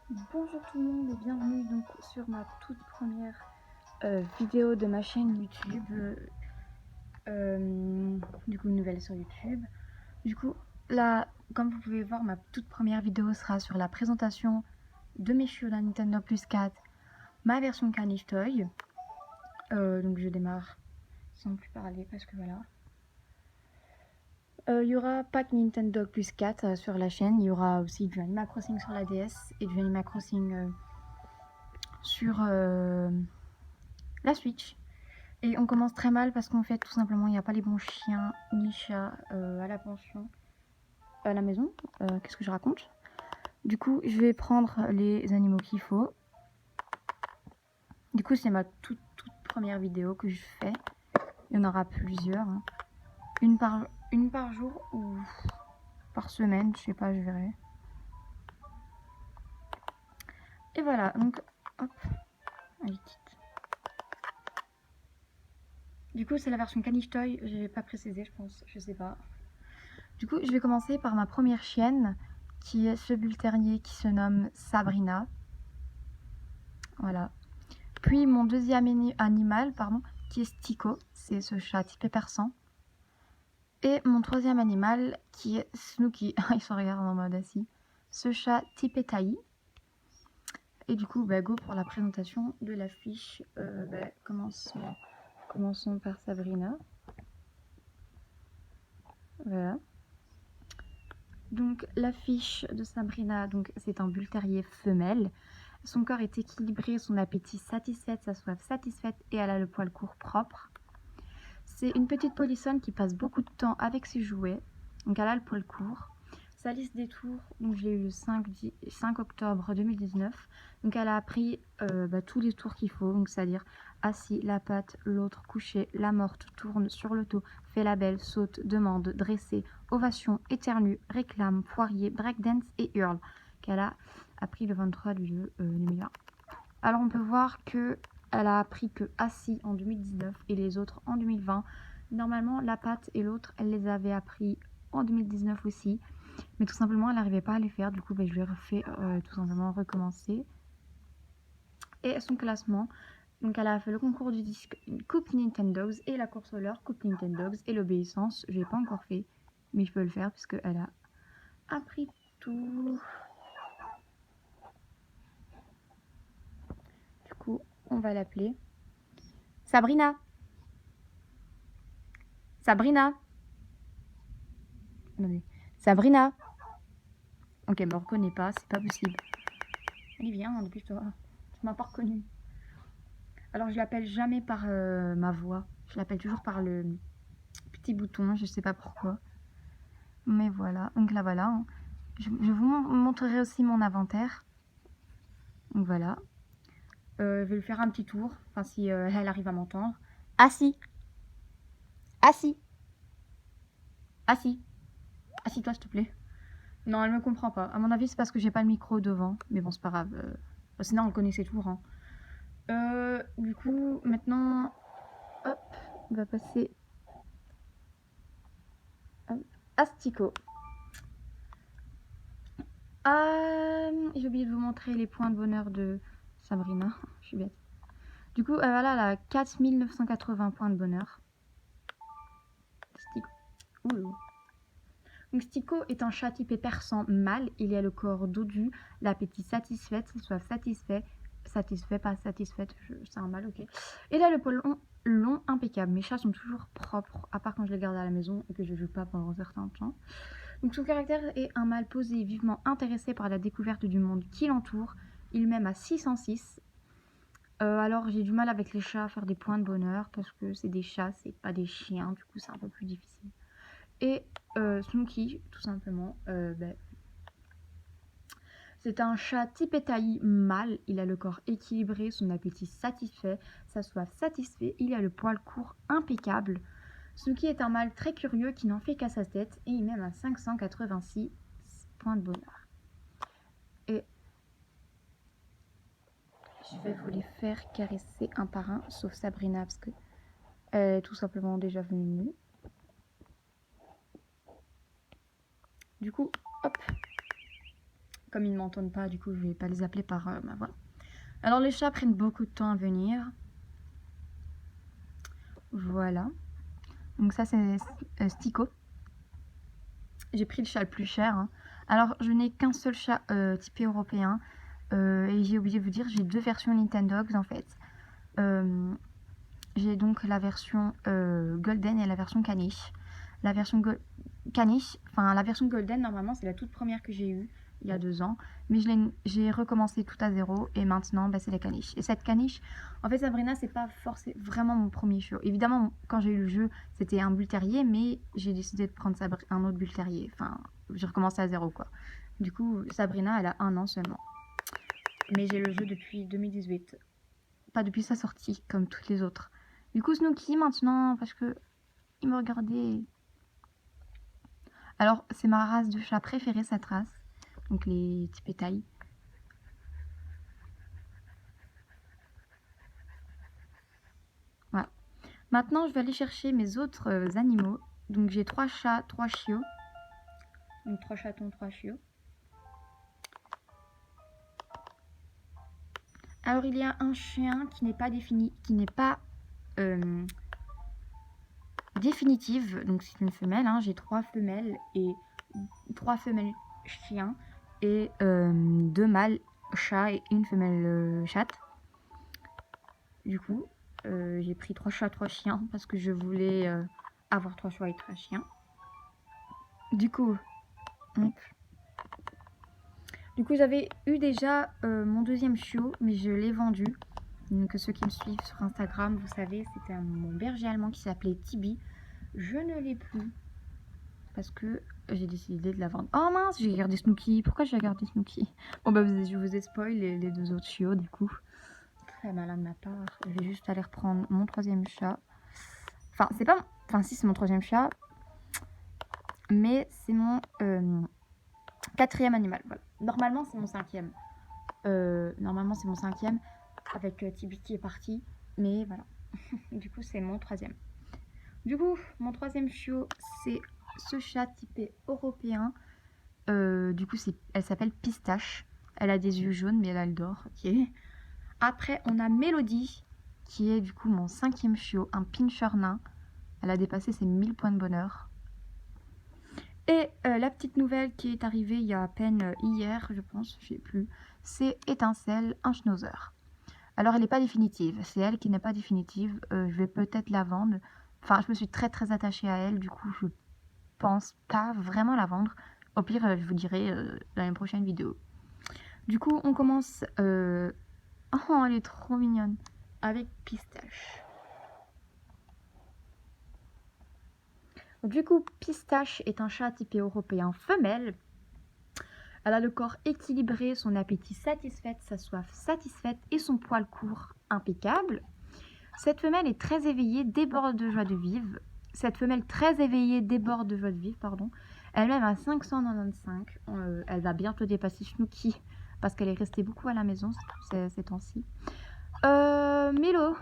Bonjour tout le monde et bienvenue donc sur ma toute première vidéo de ma chaîne YouTube. Du coup, une nouvelle sur YouTube. Du coup, là, comme vous pouvez voir, ma toute première vidéo sera sur la présentation de mes chiots de la Nintendo Plus 4, ma version Caniche Toy. Donc je démarre sans plus parler parce que voilà. Il y aura pas que Nintendo Plus 4 sur la chaîne, il y aura aussi du Animal Crossing sur la DS et du Animal Crossing sur la Switch. Et on commence très mal parce qu'en fait, tout simplement, il n'y a pas les bons chiens ni chats à la pension, à la maison. Qu'est-ce que je raconte? Du coup, je vais prendre les animaux qu'il faut. Du coup, c'est ma toute première vidéo que je fais. Il y en aura plusieurs. Hein. Une par jour ou par semaine, je sais pas, je verrai. Et voilà, donc, hop, elle est petite. Du coup, c'est la version Caniche Toy, j'ai pas précisé, je pense, je sais pas. Du coup, je vais commencer par ma première chienne, qui est ce bull terrier qui se nomme Sabrina. Voilà. Puis mon deuxième animal, qui est Stico, c'est ce chat typé persan. Et mon troisième animal, qui est Snooky, il se regarde en mode assis, ce chat typé taillis. Et du coup, go pour la présentation de la fiche. Commençons par Sabrina. Voilà. Donc la fiche de Sabrina, c'est un bull terrier femelle. Son corps est équilibré, son appétit satisfait, sa soif satisfaite et elle a le poil court propre. C'est une petite polissonne qui passe beaucoup de temps avec ses jouets. Donc elle a le poil court. Sa liste des tours, donc je l'ai eu le 5 octobre 2019. Donc elle a appris tous les tours qu'il faut, donc c'est-à-dire assis, la patte, l'autre, couché, la morte, tourne, sur le dos, fait la belle, saute, demande, dressée, ovation, éternue, réclame, poirier, breakdance et hurle. Qu'elle a appris le 23 du 2 2020. Alors on peut voir que elle a appris que assis en 2019 et les autres en 2020. Normalement, la patte et l'autre, elle les avait appris en 2019 aussi. Mais tout simplement, elle n'arrivait pas à les faire. Du coup, je lui ai refait tout simplement recommencer. Et son classement, donc elle a fait le concours du disque Coupe Nintendogs et la course au leurre Coupe Nintendogs et l'obéissance. Je n'ai pas encore fait, mais je peux le faire puisque elle a appris tout. Du coup, on va l'appeler Sabrina. Sabrina. Attendez. Sabrina. Ok, elle me reconnaît pas, c'est pas possible. Allez, viens, dépêche-toi. Tu m'as pas reconnue. Alors, je l'appelle jamais par ma voix. Je l'appelle toujours par le petit bouton, je sais pas pourquoi. Mais voilà, donc là voilà. Hein. Je vous montrerai aussi mon inventaire. Donc voilà. Je vais lui faire un petit tour, enfin si elle arrive à m'entendre. Assis. Assis. Assis. Assis-toi, s'il te plaît. Non, elle me comprend pas. À mon avis, c'est parce que j'ai pas le micro devant. Mais bon, c'est pas grave. Sinon, on connaît ses tours. Hein. Du coup, maintenant, hop, on va passer à Stico. J'ai oublié de vous montrer les points de bonheur de Sabrina. Je suis bête. Du coup, voilà, elle a 4980 points de bonheur. Stico. Ouh. Donc, Stico est un chat typé persan mâle. Il a le corps dodu, l'appétit satisfait, sa soif satisfait, pas satisfaite, c'est un mâle, ok. Il a le poil long, impeccable. Mes chats sont toujours propres, à part quand je les garde à la maison et que je joue pas pendant un certain temps. Donc son caractère est un mâle posé, vivement intéressé par la découverte du monde qui l'entoure. Il m'aime à 606. Alors j'ai du mal avec les chats à faire des points de bonheur parce que c'est des chats, c'est pas des chiens, du coup c'est un peu plus difficile. Et Snooky, tout simplement, c'est un chat type taillis mâle. Il a le corps équilibré, son appétit satisfait, sa soif satisfait. Il a le poil court impeccable. Snooky est un mâle très curieux qui n'en fait qu'à sa tête et il m'aime à 586 points de bonheur. Et je vais vous les faire caresser un par un, sauf Sabrina parce que elle est tout simplement déjà venue. Du coup, hop, Comme ils ne m'entendent pas, du coup, je vais pas les appeler par ma voix. Alors, les chats prennent beaucoup de temps à venir. Voilà. Donc ça, c'est Stico. J'ai pris le chat le plus cher. Hein. Alors, je n'ai qu'un seul chat typé européen. Et j'ai oublié de vous dire, j'ai 2 versions Nintendogs, en fait. J'ai donc la version Golden et la version Caniche. La version Caniche, enfin la version Golden, normalement, c'est la toute première que j'ai eue il y a 2 ans. Mais j'ai recommencé tout à zéro et maintenant, bah, c'est la Caniche. Et cette Caniche, en fait, Sabrina, c'est pas forcément vraiment mon premier chiot. Évidemment, quand j'ai eu le jeu, c'était un bull terrier, mais j'ai décidé de prendre un autre bull terrier. Enfin, j'ai recommencé à zéro, quoi. Du coup, Sabrina, elle a 1 an seulement. Mais j'ai le jeu depuis 2018. Pas depuis sa sortie, comme toutes les autres. Du coup, Snooki, maintenant, parce que il me regardait. Alors, c'est ma race de chat préférée, cette race. Donc, les types taille. Voilà. Maintenant, je vais aller chercher mes autres animaux. Donc, j'ai 3 chats, 3 chiots. Donc, 3 chatons, 3 chiots. Alors, il y a un chien qui n'est pas défini, qui n'est pas définitive. Donc, c'est une femelle. Hein. J'ai 3 femelles et 3 femelles chiens et 2 mâles chats et une femelle chatte. Du coup, j'ai pris 3 chats, 3 chiens parce que je voulais avoir 3 chats et 3 chiens. Du coup, j'avais eu déjà mon 2e chiot, mais je l'ai vendu. Donc ceux qui me suivent sur Instagram, vous savez, c'était mon berger allemand qui s'appelait Tibi. Je ne l'ai plus parce que j'ai décidé de la vendre. Oh mince, j'ai gardé Snooki. Pourquoi j'ai gardé Snooki? Bon bah je vous ai spoil les 2 autres chiots du coup. Très malin de ma part. Je vais juste aller reprendre mon 3e chat. Enfin, c'est pas... Enfin, si, c'est mon 3e chat. Mais c'est mon 4e animal. Voilà. Normalement, c'est mon 5e. Normalement, c'est mon 5e. Avec Tibi qui est parti. Mais voilà. Du coup, c'est mon 3e. Du coup, mon 3e chiot, c'est ce chat typé européen. Du coup, elle s'appelle Pistache. Elle a des yeux jaunes, mais elle a le d'or. Okay. Après, on a Mélodie, qui est du coup mon 5e chiot, un pincher nain. Elle a dépassé ses 1000 points de bonheur. Et la petite nouvelle qui est arrivée il y a à peine hier, je pense, je sais plus, c'est Étincelle, un schnauzer. Alors, elle n'est pas définitive. C'est elle qui n'est pas définitive. Je vais peut-être la vendre. Enfin, je me suis très très attachée à elle. Du coup, je pense pas vraiment la vendre. Au pire, je vous dirai dans une prochaine vidéo. Du coup, on commence... Oh, elle est trop mignonne. Avec Pistache. Du coup, Pistache est un chat typé européen femelle. Elle a le corps équilibré, son appétit satisfait, sa soif satisfaite et son poil court impeccable. Cette femelle est très éveillée, déborde de joie de vivre. Elle-même à 595. Elle va bientôt dépasser Snooki parce qu'elle est restée beaucoup à la maison ces temps-ci. Mélo,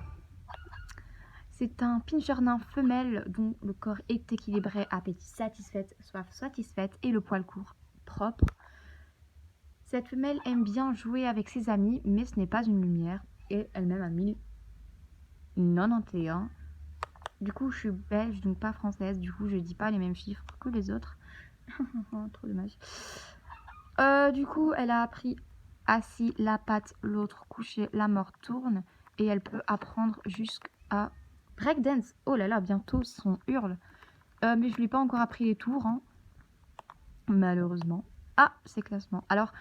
c'est un pincher nain femelle dont le corps est équilibré, appétit satisfait, soif satisfaite et le poil court propre. Cette femelle aime bien jouer avec ses amis, mais ce n'est pas une lumière. Et elle-même a 1091. Du coup, je suis belge, donc pas française. Du coup, je dis pas les mêmes chiffres que les autres. Trop dommage. Du coup, elle a appris assis, la patte, l'autre couché, la mort tourne. Et elle peut apprendre jusqu'à breakdance. Oh là là, bientôt son hurle. Mais je lui ai pas encore appris les tours. Hein. Malheureusement. Ah, c'est classement. Alors,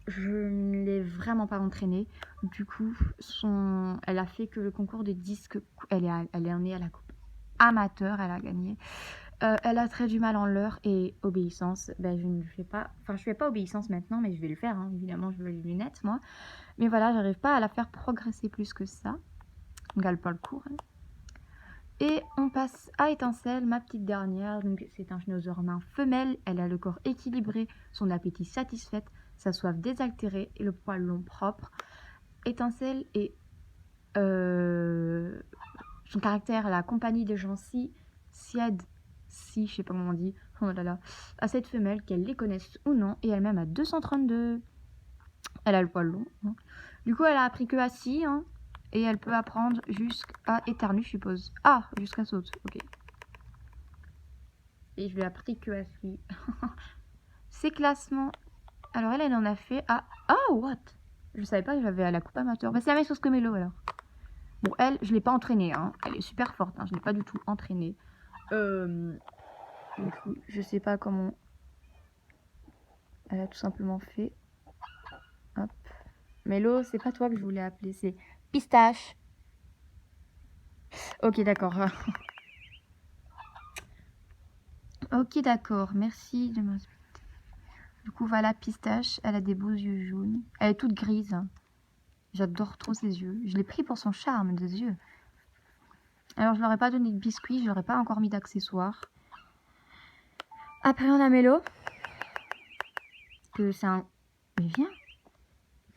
je ne l'ai vraiment pas entraînée. Du coup, elle a fait que le concours de disques. Elle est née à la coupe amateur, elle a gagné. Elle a très du mal en l'heure et obéissance. Ben, je ne fais pas. Enfin, je fais pas obéissance maintenant, mais je vais le faire. Hein. Évidemment, je veux les lunettes, moi. Mais voilà, j'arrive pas à la faire progresser plus que ça. Donc, elle pas le cours. Hein. Et on passe à Étincelle, ma petite dernière. Donc, c'est un schnauzer nain femelle. Elle a le corps équilibré, son appétit satisfait, sa soif désaltérée et le poil long propre. Étincelle est son caractère, la compagnie des gens si je sais pas comment on dit, oh là là, à cette femelle, qu'elle les connaisse ou non, et elle-même à 232. Elle a le poil long. Hein. Du coup, elle a appris que assis. Hein, et elle peut apprendre jusqu'à éternuer, je suppose. Ah, jusqu'à saute. Ok. Et je lui ai appris que assis. Ses classements. Alors, elle en a fait à... Ah, what? Je savais pas que j'avais à la coupe amateur. Bah, c'est la même chose que Mélo, alors. Bon, elle, je l'ai pas entraînée. Hein. Elle est super forte. Hein. Je l'ai pas du tout entraînée. Du coup, je sais pas comment... Elle a tout simplement fait. Hop. Mélo, c'est pas toi que je voulais appeler, c'est Pistache. Ok, d'accord. Ok, d'accord. Merci de m'inviter. Du coup, voilà, Pistache. Elle a des beaux yeux jaunes. Elle est toute grise. Hein. J'adore trop ses yeux. Je l'ai pris pour son charme des yeux. Alors, je leur ai pas donné de biscuits. Je leur ai pas encore mis d'accessoires. Après, on a Mélo. Que c'est un... Mais viens.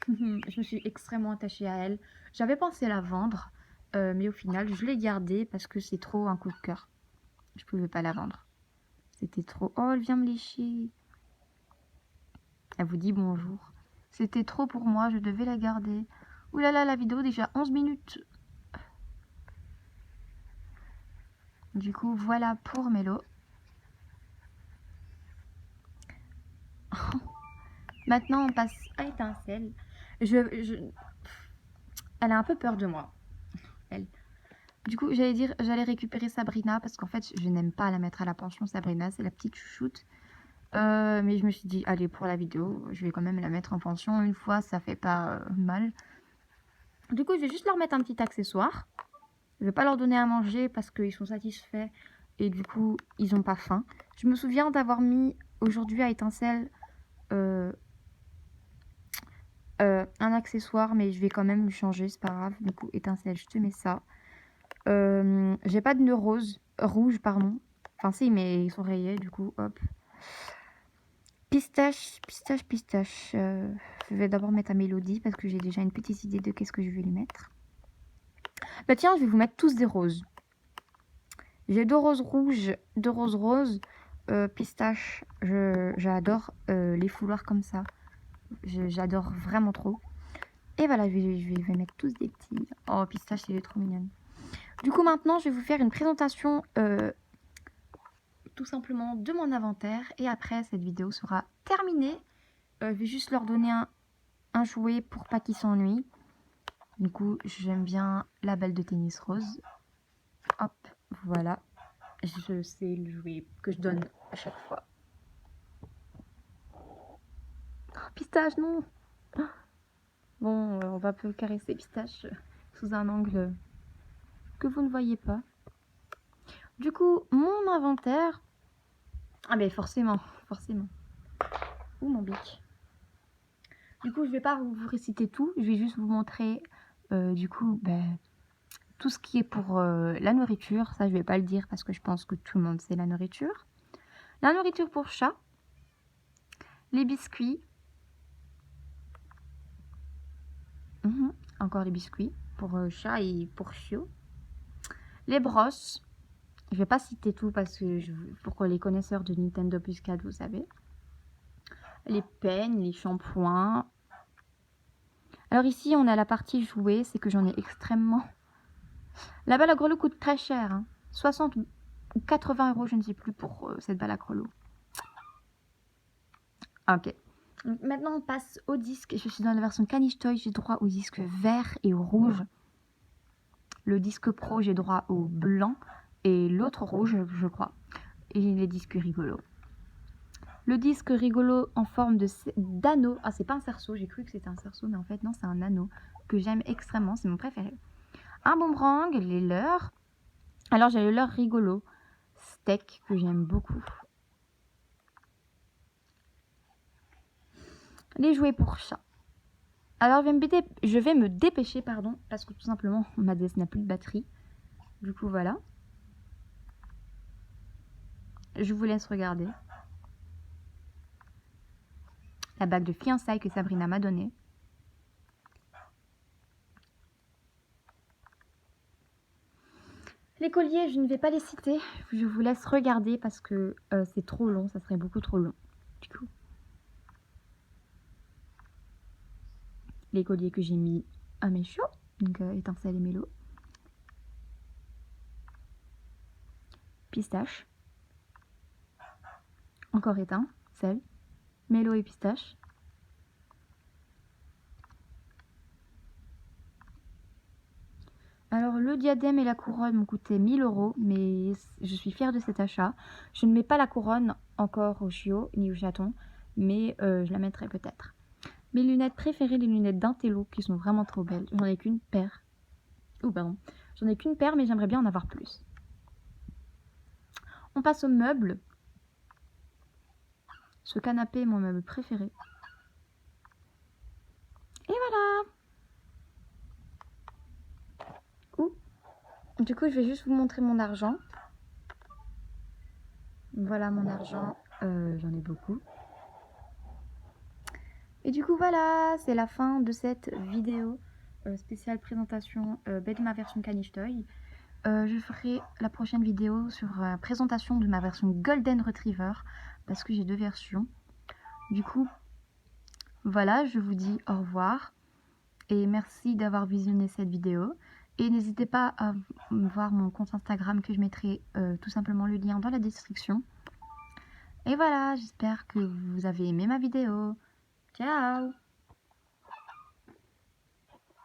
Je me suis extrêmement attachée à elle. J'avais pensé la vendre. Mais au final, je l'ai gardée parce que c'est trop un coup de cœur. Je pouvais pas la vendre. C'était trop... Oh, elle vient me lécher. Elle vous dit bonjour. C'était trop pour moi, je devais la garder. Ouh là là, la vidéo déjà 11 minutes. Du coup, voilà pour Mélo. Maintenant, on passe à Étincelle. Elle a un peu peur de moi. Elle. Du coup, j'allais récupérer Sabrina parce qu'en fait, je n'aime pas la mettre à la pension. Sabrina, c'est la petite chouchoute. Mais je me suis dit, allez, pour la vidéo, je vais quand même la mettre en pension. Une fois, ça fait pas mal. Du coup, je vais juste leur mettre un petit accessoire. Je vais pas leur donner à manger parce qu'ils sont satisfaits et du coup, ils n'ont pas faim. Je me souviens d'avoir mis aujourd'hui à Étincelle un accessoire, mais je vais quand même lui changer, c'est pas grave. Du coup, Étincelle, je te mets ça. J'ai pas de nœud rouge, pardon. Enfin, si, mais ils sont rayés, du coup, hop. Pistache. Je vais d'abord mettre à Mélodie parce que j'ai déjà une petite idée de qu'est-ce que je vais lui mettre. Bah tiens, je vais vous mettre tous des roses. J'ai 2 roses rouges, 2 roses roses. Pistache, j'adore les foulards comme ça. J'adore vraiment trop. Et voilà, je vais mettre tous des petits. Oh, Pistache, elle est trop mignonne. Du coup, maintenant, je vais vous faire une présentation tout simplement de mon inventaire. Et après, cette vidéo sera terminée. Je vais juste leur donner un jouet pour pas qu'ils s'ennuient. Du coup, j'aime bien la balle de tennis rose. Hop, voilà. Je sais le jouet que je donne à chaque fois. Oh, Pistache, non. Bon, on va peu caresser Pistache sous un angle que vous ne voyez pas. Du coup, mon inventaire... Ah mais forcément. Ouh, mon bic. Du coup, je vais pas vous réciter tout. Je vais juste vous montrer, du coup, tout ce qui est pour la nourriture. Ça, je vais pas le dire parce que je pense que tout le monde sait la nourriture. La nourriture pour chat. Les biscuits. Encore les biscuits pour chat et pour chiot. Les brosses. Je vais pas citer tout parce que pour les connaisseurs de Nintendo Plus 4, vous savez. Les peignes, les shampoings. Alors ici, on a la partie jouets. C'est que j'en ai extrêmement... La balle à grelot coûte très cher. Hein. 60 ou 80 €, je ne sais plus, pour cette balle à grelot. Ok. Maintenant, on passe au disque. Je suis dans la version Caniche Toy. J'ai droit au disque vert et au rouge. Le disque pro, j'ai droit au blanc. Et l'autre rouge, je crois. Et les disques rigolos. Le disque rigolo en forme d'anneau. Ah, c'est pas un cerceau. J'ai cru que c'était un cerceau, mais en fait, non, c'est un anneau que j'aime extrêmement. C'est mon préféré. Un boomerang, les leurres. Alors, j'ai le leurre rigolo. Steak, que j'aime beaucoup. Les jouets pour chat. Alors, je vais me dépêcher, pardon, parce que tout simplement, ma DS n'a plus de batterie. Du coup, voilà. Je vous laisse regarder. La bague de fiançailles que Sabrina m'a donnée. Les colliers, je ne vais pas les citer. Je vous laisse regarder parce que c'est trop long. Ça serait beaucoup trop long. Du coup. les colliers que j'ai mis à mes chiots, donc étincelle et mélo. Pistache. Encore éteint, sel, mélo et pistache. Alors le diadème et la couronne m'ont coûté 1000 €, mais je suis fière de cet achat. Je ne mets pas la couronne encore aux chiots ni aux chatons, mais je la mettrai peut-être. Mes lunettes préférées, les lunettes d'Intello, qui sont vraiment trop belles. J'en ai qu'une paire. Oh pardon. J'en ai qu'une paire, mais j'aimerais bien en avoir plus. On passe aux meubles. Ce canapé est mon meuble préféré. Et voilà. Du coup, je vais juste vous montrer mon argent. Voilà mon argent. J'en ai beaucoup. Et du coup, voilà, c'est la fin de cette vidéo spéciale présentation de ma version Caniche Toy. Je ferai la prochaine vidéo sur présentation de ma version Golden Retriever parce que j'ai 2 versions. Du coup, voilà, je vous dis au revoir et merci d'avoir visionné cette vidéo. Et n'hésitez pas à voir mon compte Instagram que je mettrai tout simplement le lien dans la description. Et voilà, j'espère que vous avez aimé ma vidéo. Ciao!